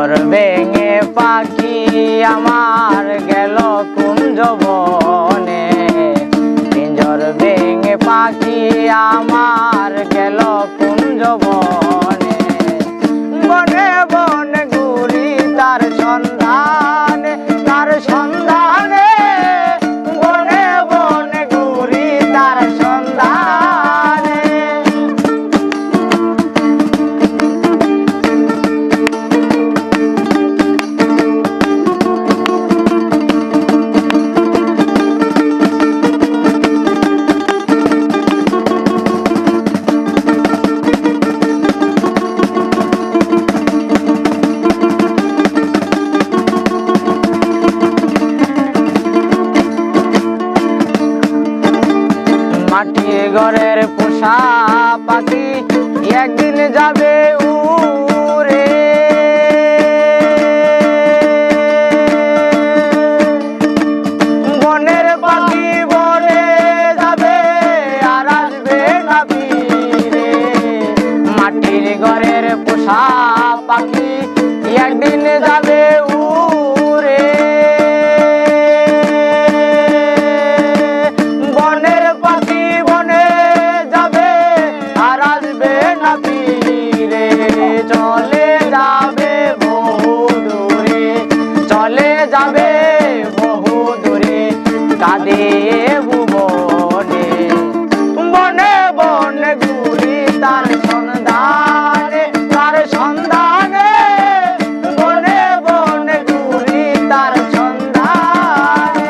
পিঞ্জর ভেঙে পাখি আমার গেল কুঞ্জ বনে, পিঞ্জর ভেঙে পাখি আমার গেল কুঞ্জ বনে। বনে বনে ঘুরি তার সন্ধানে, তার সন্ধানে, বনে বনে ঘুরি তার সন্ধানে। মাটি ঘরের পোষা পাখি একদিন যাবে উড়ে, বনের পাখি বনে যাবে আর আসবে না ফিরে। মাটির ঘরের পোষা পাখি একদিন যাবে উড়ে, বনের পাখি বনে যাবে আর আসবে না ফিরে। চলে যাবে বহু দূরে, চলে যাবে বহু দূরে, কাঁদে ভুবনে। বনে বনে ঘুরি তার সন্ধানে, তার সন্ধানে, বনে বনে ঘুরি তার সন্ধানে।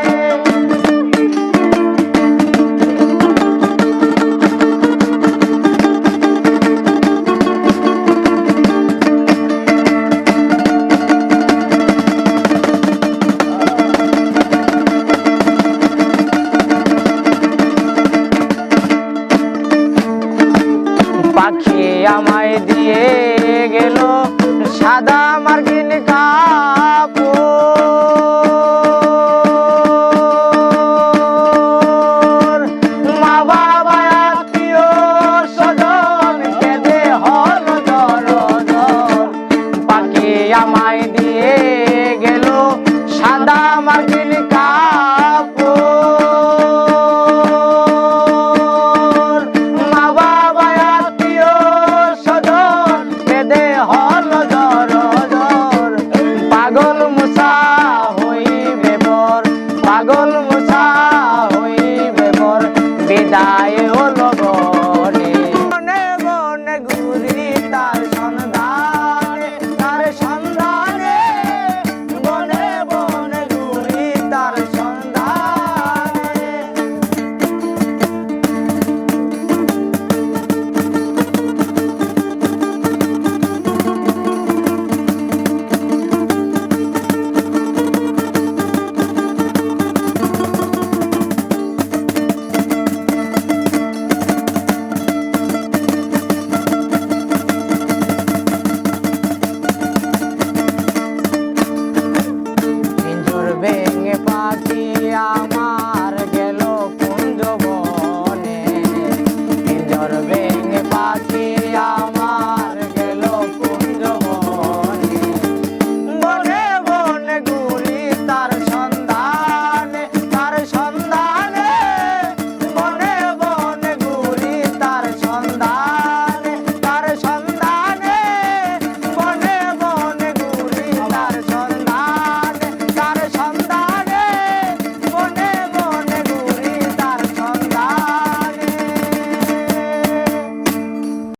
পাখি আমায় দিয়ে গেল সাদা মার্কিন কাপড়, মা বাবা আত্মীয় স্বজন কেঁদে হল জড় জড়। পাখি আমায় দিয়ে